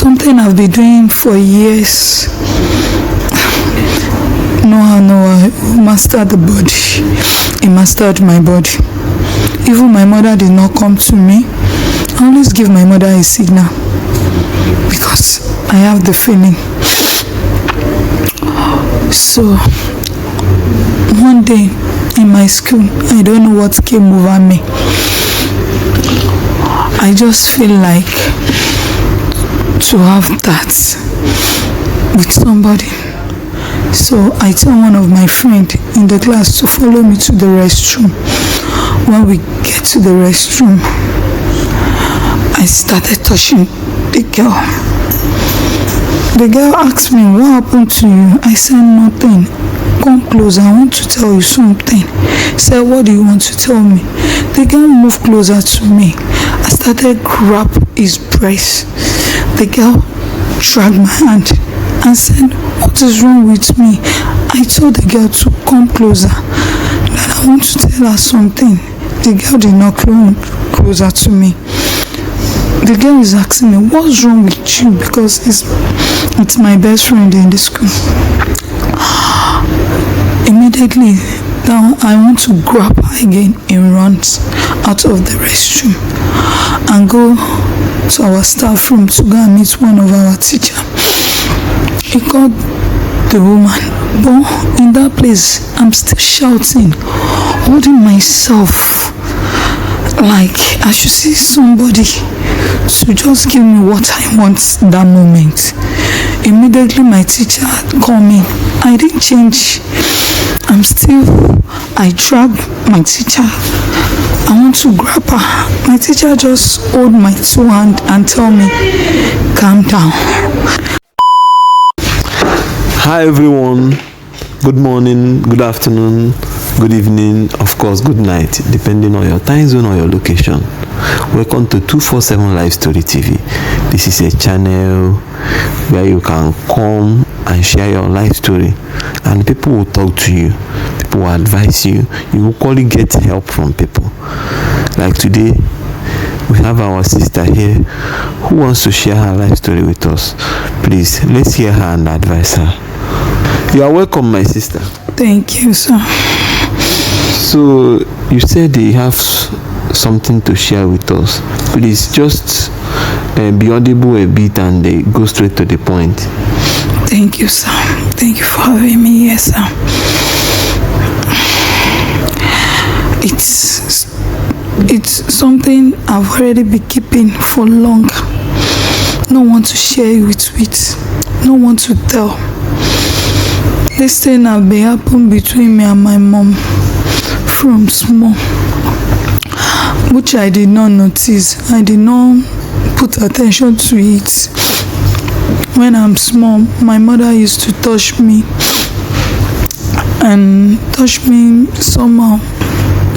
something I've been doing for years. No, he mastered the body. He mastered my body. Even my mother did not come to me. I always give my mother a signal because I have the feeling. So one day in my school, I don't know what came over me. I just feel like to have that with somebody. So I tell one of my friends in the class to follow me to the restroom. When we get to the restroom, I started touching the girl. The girl asked me, what happened to you? I said, nothing. Come closer, I want to tell you something. He said, what do you want to tell me? The girl moved closer to me. I started grab his breast. The girl dragged my hand and said, what is wrong with me? I told the girl to come closer, that I want to tell her something. The girl did not come closer to me. The girl is asking me, what's wrong with you? Because it's my best friend in the school. Immediately now I want to grab her again and run out of the restroom and go to our staff room to go and meet one of our teachers. He called the woman, but in that place I'm still shouting, holding myself like I should see somebody to just give me what I want that moment. Immediately my teacher called me. I didn't change. I dragged my teacher. I want to grab her. My teacher just hold my two hands and tell me, calm down. Hi everyone, good morning, good afternoon, good evening, of course good night, depending on your time zone or your location. Welcome to 247 Live Story TV. This is a channel where you can come and share your life story and people will talk to you, people will advise you, you will probably get help from people. Like today, we have our sister here who wants to share her life story with us. Please, let's hear her and advise her. You are welcome, my sister. Thank you, sir. So, you said you have something to share with us. Please, just be audible a bit and go straight to the point. Thank you, sir. Thank you for having me here, sir. It's something I've already been keeping for long. No one to share it with. No one to tell. This thing have been happening between me and my mom from small, which I did not notice. I did not put attention to it. When I'm small, my mother used to touch me and touch me somehow.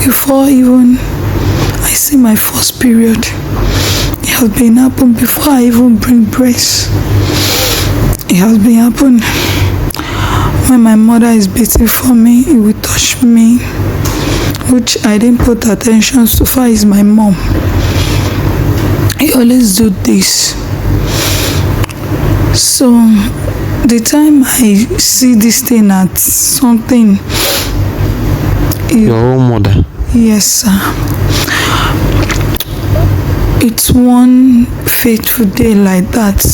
Before even I see my first period, it has been happening before I even bring breast. It has been happening. When my mother is beating for me, it will touch me, which I didn't put attention. So far is my mom. He always do this. So the time I see this thing at something, your own mother? Yes, sir. It's one fateful day like that.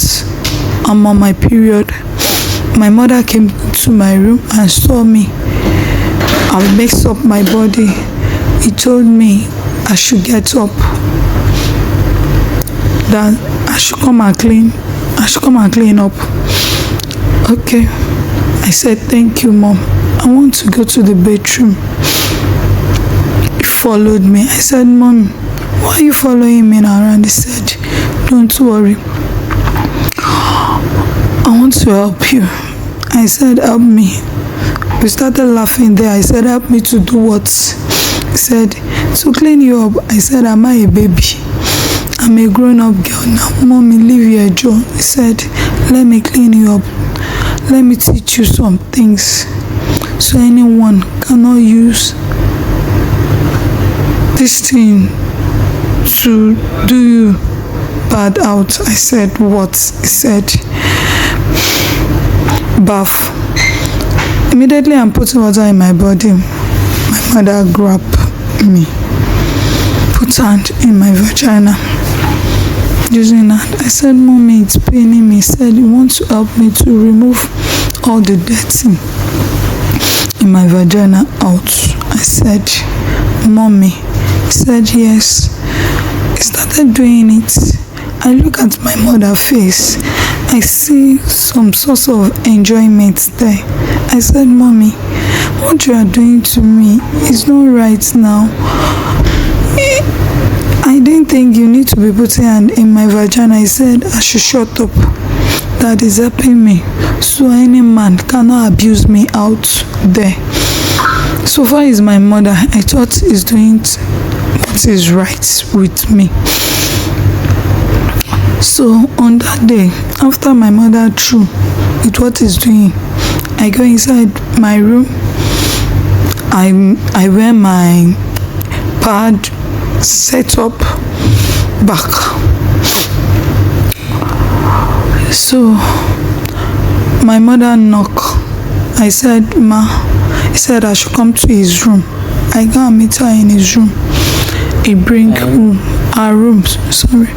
I'm on my period. My mother came to my room and saw me. I mixed up my body. He told me I should get up, that I should come and clean up. Okay. I said, thank you, Mom. I want to go to the bedroom. He followed me. I said, Mom, why are you following me around? He said, don't worry. I want to help you. I said, help me. We started laughing there. I said, help me to do what? He said, to clean you up. I said, am I a baby? I'm a grown-up girl now. Mommy, leave your jaw. He said, let me clean you up. Let me teach you some things so anyone cannot use this thing to do you pad out. I said, what? He said, bath. Immediately I'm putting water in my body. My mother grabbed me, put hand in my vagina. Using that, I said, Mommy, it's paining me. He said, you want to help me to remove all the dirty in my vagina out? I said, Mommy. He said, yes. He started doing it. I look at my mother's face. I see some sort of enjoyment there. I said, Mommy, what you are doing to me is not right now. I didn't think you need to be putting hand in my vagina. He said I should shut up. That is helping me, so any man cannot abuse me out there. So far is my mother. I thought he's doing what is right with me. So on that day, after my mother threw with what he's doing, I go inside my room. I wear my pad, set up back. So my mother knocked. I said, Ma. He said I should come to his room. I go and meet her in his room. He bring our rooms. Sorry.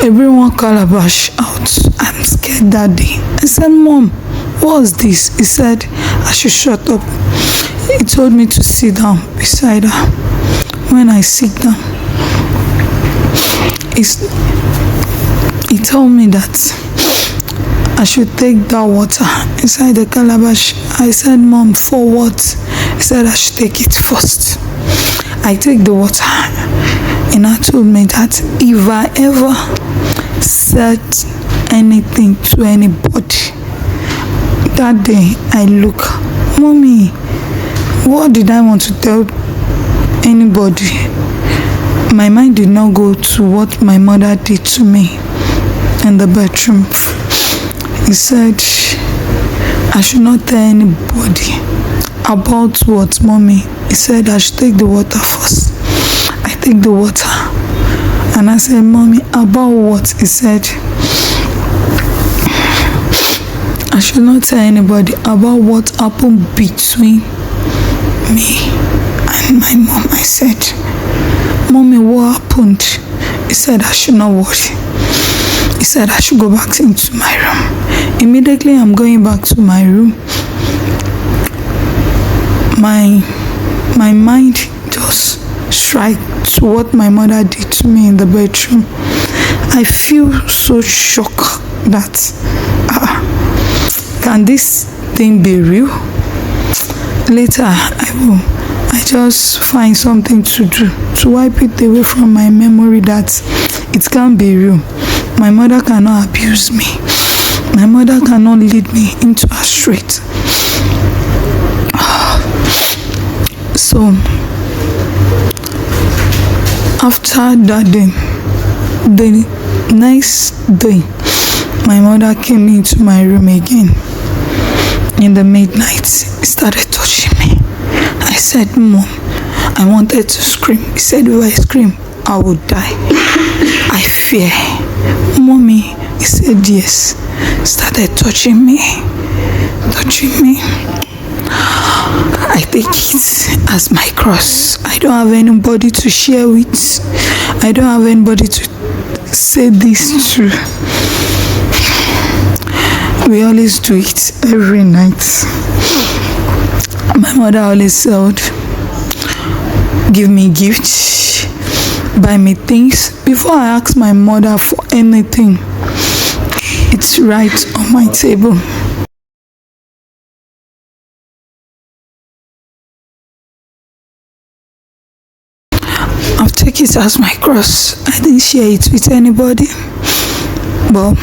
He bring one calabash out. I'm scared that day. I said, Mom, what's this? He said I should shut up. He told me to sit down beside her. When I sit down, he told me that I should take that water inside the calabash. I said, Mom, for what? He said I should take it first. I take the water, and I told me that if I ever said anything to anybody, that day I look, Mommy, what did I want to tell anybody? My mind did not go to what my mother did to me in the bedroom. He said I should not tell anybody about what, Mommy. He said I should take the water first. I take the water, and I said, Mommy, about what? He said I should not tell anybody about what happened between me and my mom. I said, Mommy, what happened? He said I should not worry. He said I should go back into my room. Immediately I'm going back to my room. My mind just strike to what my mother did to me in the bedroom. I feel so shocked that can this thing be real? Later I just find something to do to wipe it away from my memory that it can't be real. My mother cannot abuse me. My mother cannot lead me into a street. So after that day, the next day, my mother came into my room again in the midnight. He started touching me. I said, Mom, I wanted to scream. He said, if I scream, I will die. I fear. Mommy, he said, yes. Started touching me. I take it as my cross. I don't have anybody to share with. I don't have anybody to say this to. We always do it every night. My mother always said, give me gifts, buy me things. Before I ask my mother for anything, it's right on my table. I've taken it as my cross. I didn't share it with anybody. But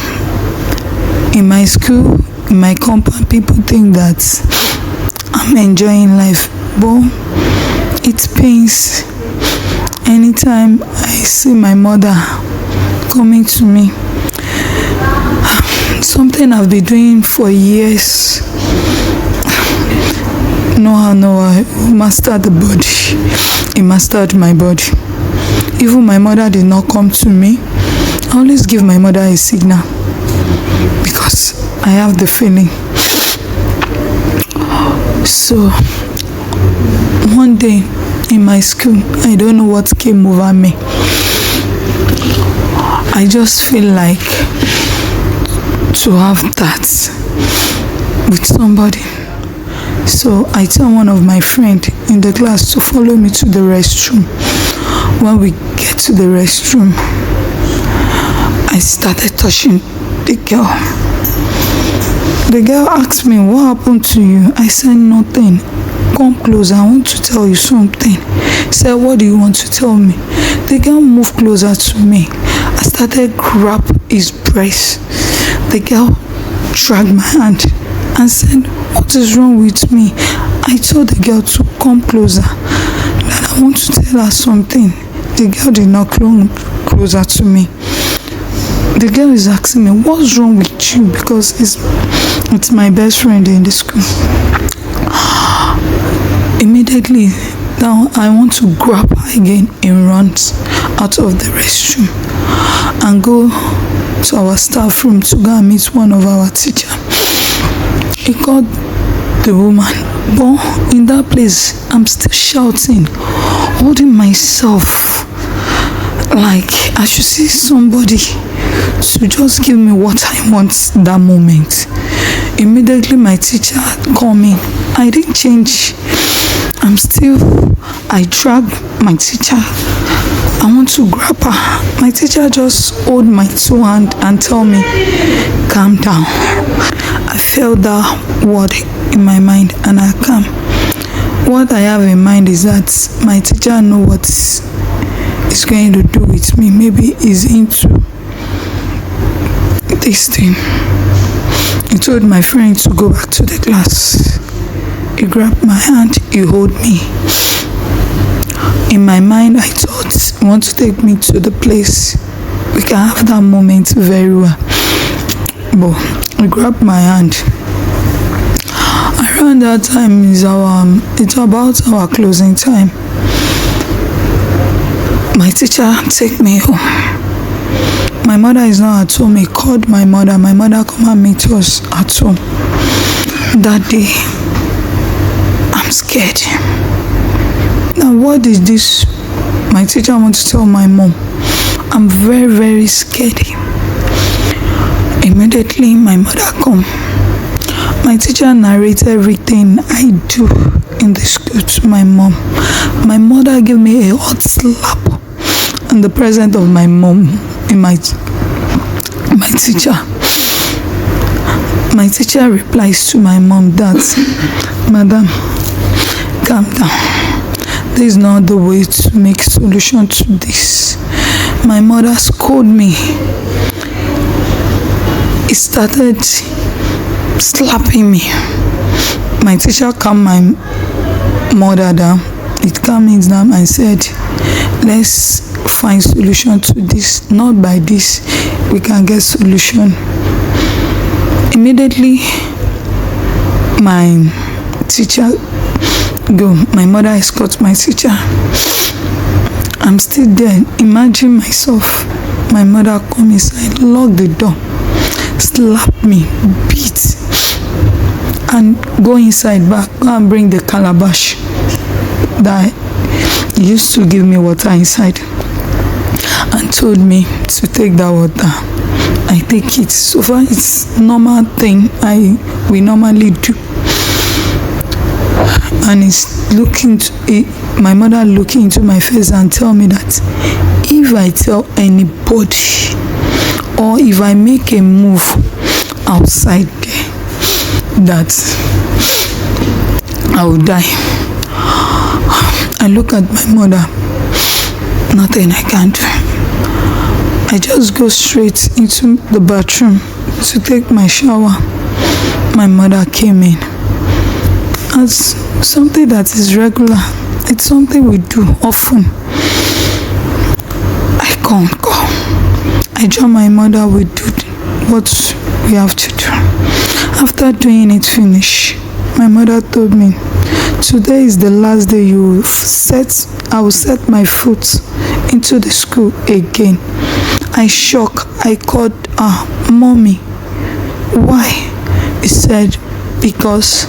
in my school, in my compound, people think that I'm enjoying life. But it pains anytime I see my mother coming to me. Something I've been doing for years. I mastered the body. It mastered my body. Even my mother did not come to me I always give my mother a signal because I have the feeling. So one day in my school, I don't know what came over me. I just feel like to have that with somebody. So I tell one of my friends in the class to follow me to the restroom. When we get to the restroom, I started touching the girl. The girl asked me, "What happened to you?" I said, "Nothing. Come closer, I want to tell you something." He said, "What do you want to tell me?" The girl moved closer to me. I started grab his breast. The girl dragged my hand and said, "What is wrong with me?" I told the girl to come closer, that I want to tell her something. The girl did not come closer to me. The girl is asking me, "What's wrong with you?" Because it's my best friend in the school. Immediately now I want to grab her again and run out of the restroom and go to our staff room to go and meet one of our teachers. He called the woman, but in that place I'm still shouting, holding myself like I should see somebody to just give me what I want that moment. Immediately my teacher called me. I didn't change. I dragged my teacher. I want to grab her. My teacher just hold my two hands and tell me, "Calm down." I felt that word in my mind and I calm. What I have in mind is that my teacher knows what he's going to do with me. Maybe he's into this thing. He told my friend to go back to the class. He grabbed my hand, he held me. In my mind, I thought he wants to take me to the place we can have that moment very well. But he grabbed my hand. Around that time it's about our closing time. My teacher take me home. My mother is not at home. He called my mother. My mother come and meet us at home. That day, I'm scared. Now what is this my teacher wants to tell my mom? I'm very, very scared. Immediately my mother come. My teacher narrated everything I do in the school to my mom. My mother gave me a hot slap in the presence of my mom and my teacher. My teacher replies to my mom that, "Madam, calm down. This is not the way to make solution to this." My mother scolded me. He started slapping me. My teacher calmed my mother down. It calmed me down and said, "Let's find solution to this. Not by this we can get solution." Immediately my teacher go. My mother escorts my teacher. I'm still there. Imagine myself. My mother come inside, lock the door, slap me, beat, and go inside back, go and bring the calabash that he used to give me water inside, and told me to take that water. I take it. So far it's normal thing we normally do. And my mother looking into my face and tell me that if I tell anybody or if I make a move outside there, that I will die. I look at my mother, nothing I can do. I just go straight into the bathroom to take my shower. My mother came in. As something that is regular, it's something we do often. I can't go. I join my mother, we do what we have to do. After doing it finish, my mother told me, "Today is the last day I will set my foot into the school again. I shocked. I called her, "Mommy, why?" He said, "Because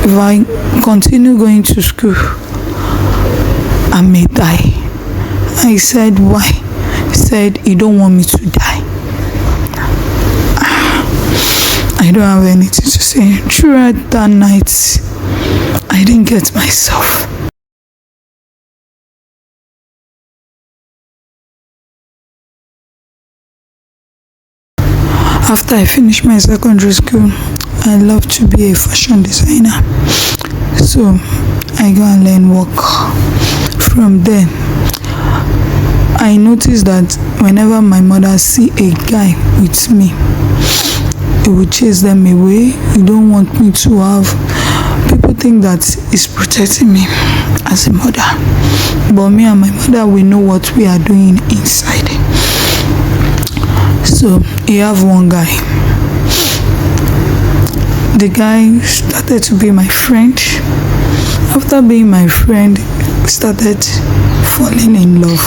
if I continue going to school, I may die." I said, "Why?" He said, "He don't want me to die." I don't have anything to say. Throughout that night, I didn't get myself. After I finished my secondary school, I love to be a fashion designer. So I go and learn work. From there, I noticed that whenever my mother see a guy with me, he would chase them away. He don't want me to have. People think that he's protecting me as a mother, but me and my mother, we know what we are doing inside. So you have one guy. The guy started to be my friend. After being my friend, we started falling in love.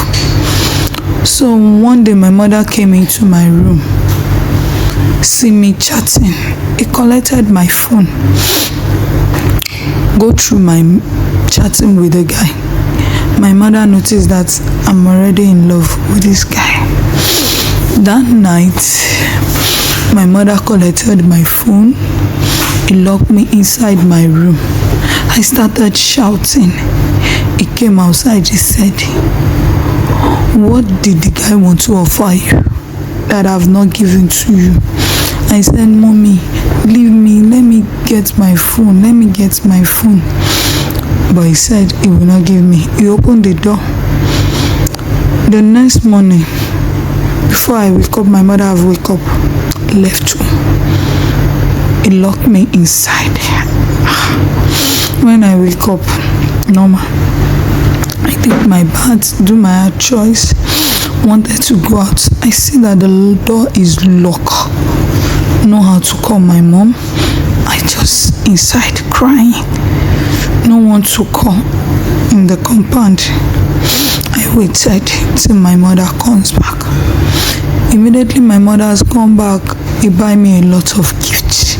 So one day my mother came into my room, see me chatting. He collected my phone, go through my chatting with the guy. My mother noticed that I'm already in love with this guy. That night, my mother collected my phone. He locked me inside my room. I started shouting. He came outside. He said, "What did the guy want to offer you that I've not given to you?" I said, "Mommy, leave me. Let me get my phone. Let me get my phone." But he said he will not give me. He opened the door. The next morning, before I wake up, my mother have wake up, left home. He locked me inside. When I wake up, normal, I take my bath, do my choice, wanted to go out. I see that the door is locked. Know how to call my mom. I just inside crying. No one to call in the compound. I waited till my mother comes back. Immediately my mother has come back, he buy me a lot of gifts.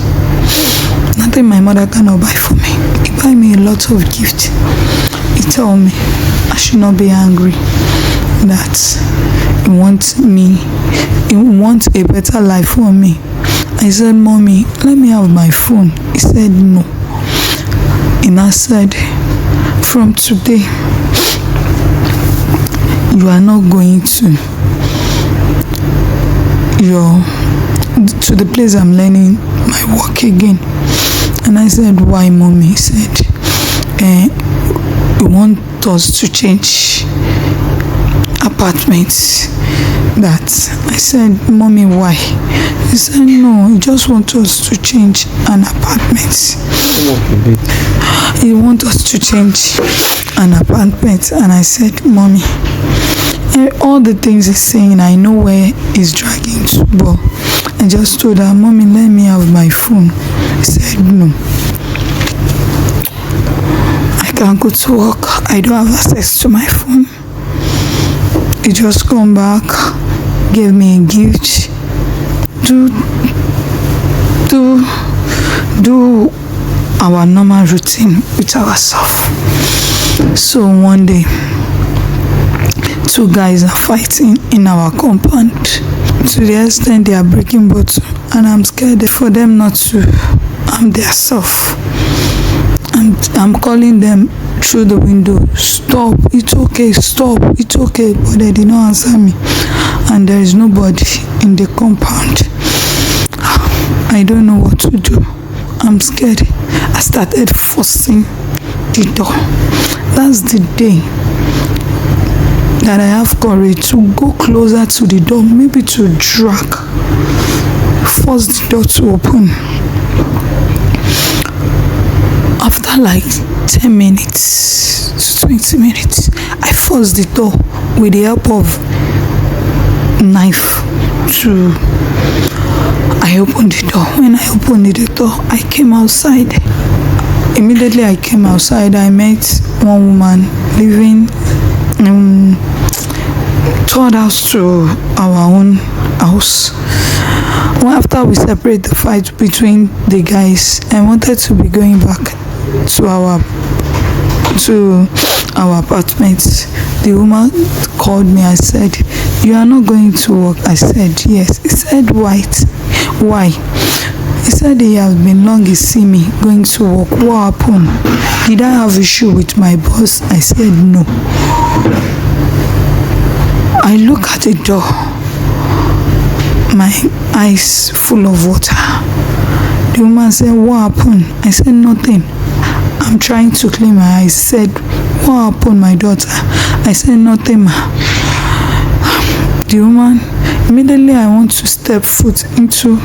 Nothing my mother cannot buy for me. He buy me a lot of gifts. He tell me I should not be angry, that he wants a better life for me. I said, "Mommy, let me have my phone." He said no. And I said, "From today, you are not going to the place I'm learning my work again." And I said, "Why, Mommy?" He said, "You want us to change apartments." That I said, "Mommy, why?" He said, "No, he just want us to change an apartment." He want us to change an apartment. And I said, "Mommy, all the things he's saying, I know where he's dragging to, but I just told her, 'Mommy, let me have my phone.'" He said, "No, I can't go to work. I don't have access to my phone." He just come back, gave me a gift. Do our normal routine with ourselves. So one day, two guys are fighting in our compound, to the extent they are breaking bottles, and I'm scared for them not to harm their self. And I'm calling them through the window, "Stop, it's okay, stop, it's okay," but they did not answer me, and there is nobody in the compound. I don't know what to do. I'm scared. I started forcing the door. That's the day that I have courage to go closer to the door, maybe to force the door to open. After like 10 minutes to 20 minutes, I forced the door with the help of knife I opened the door. When I opened the door, I came outside. Immediately I came outside, I met one woman living third house to our own house. Well, after we separate the fight between the guys, I wanted to be going back to our apartment. The woman called me and said, "You are not going to work?" I said, "Yes." He said, Why? He said he has been long he see me going to work. What happened? Did I have issue with my boss? I said no. I look at the door, my eyes full of water. The woman said, "What happened?" I said, "Nothing. I'm trying to clean my eyes." He said, "What happened, my daughter?" I said, "Nothing, ma." The woman, immediately I want to step foot into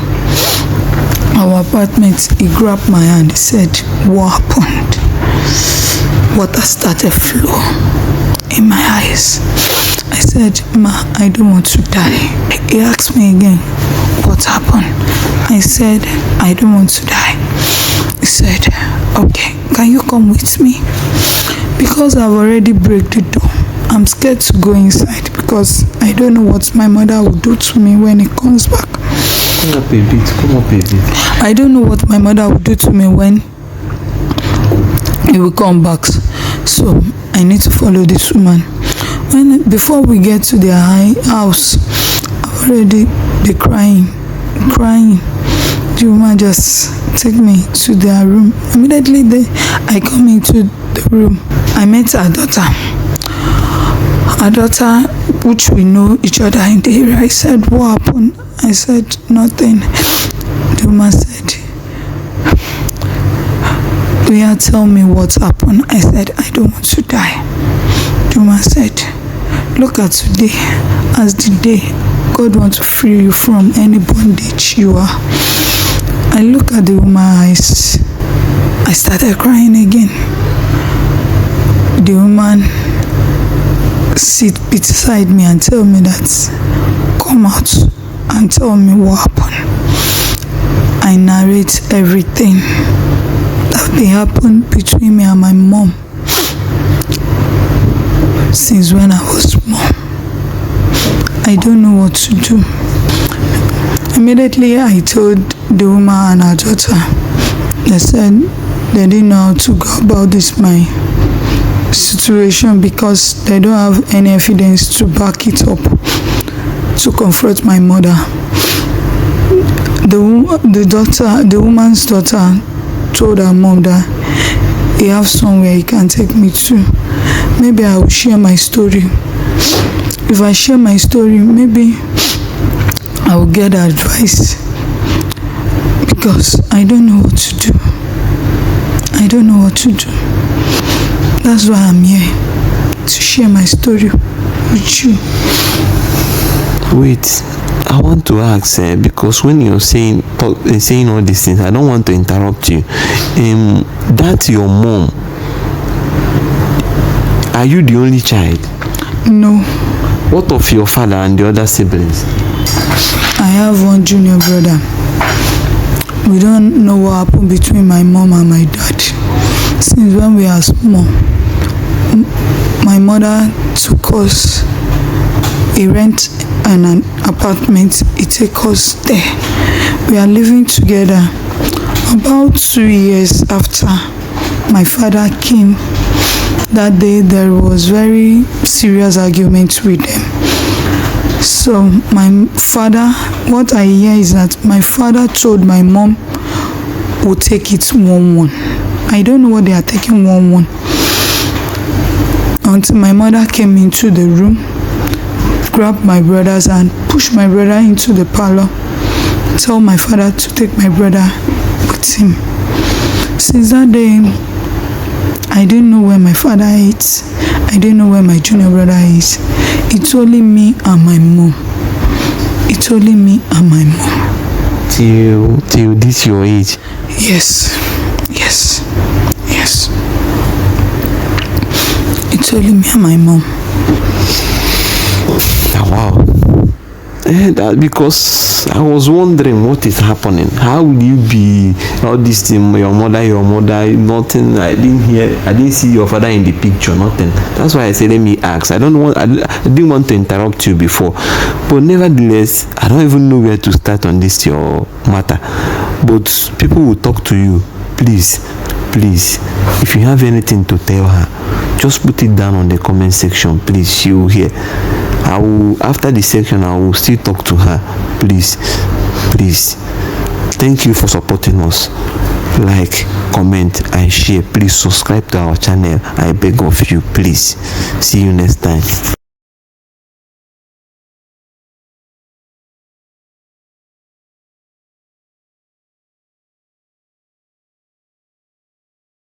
our apartment, he grabbed my hand. He said, "What happened?" Water started flow in my eyes. I said, "Ma, I don't want to die." He asked me again, "What happened?" I said, "I don't want to die." He said, "Okay, can you come with me?" Because I've already break the door, I'm scared to go inside because I don't know what my mother will do to me when he comes back. Come up a bit. I don't know what my mother will do to me when he will come back. So I need to follow this woman. Before we get to their house, already they crying. The woman just take me to their room. Immediately I come into the room. I met her daughter, which we know each other in the area. I said, "What happened?" I said, "Nothing." The woman said, "Yeah, tell me what happened." I said, "I don't want to die." The woman said, "Look at today as the day God wants to free you from any bondage you are." I look at the woman's eyes. I started crying again. The woman sit beside me and tell me that, "Come out and tell me what happened." I narrate everything that happened between me and my mom since when I was small. I don't know what to do. Immediately I told the woman and her daughter. They said they didn't know how to go about this my situation because they don't have any evidence to back it up to confront my mother. The woman's daughter told her mom that he have somewhere he can take me to. Maybe I will share my story. If I share my story, maybe I will get advice because I don't know what to do. That's why I'm here, to share my story with you. Wait, I want to ask, because when you're saying all these things, I don't want to interrupt you. That's your mom. Are you the only child? No. What of your father and the other siblings? I have one junior brother. We don't know what happened between my mom and my dad. Since when we are small, my mother took us. He rent an apartment. He take us there. We are living together. About 2 years after my father came, that day there was very serious argument with them. So my father, what I hear is that my father told my mom will take it 1-1. I don't know what they are taking 1-1. Until my mother came into the room, grabbed my brother's hand, pushed my brother into the parlor, told my father to take my brother with him. Since that day, I didn't know where my father is. I didn't know where my junior brother is. It's only me and my mom. Till this your age? Yes. It's only me and my mom. Wow. That because I was wondering what is happening. How will you be all this thing? Your mother, nothing. I didn't see your father in the picture, nothing. That's why I said let me ask. I didn't want to interrupt you before, but nevertheless, I don't even know where to start on this your matter. But people will talk to you. Please, if you have anything to tell her, just put it down on the comment section. Please, she will hear. I will, after the section, I will still talk to her. Please. Thank you for supporting us. Like, comment and share. Please subscribe to our channel. I beg of you. Please. See you next time.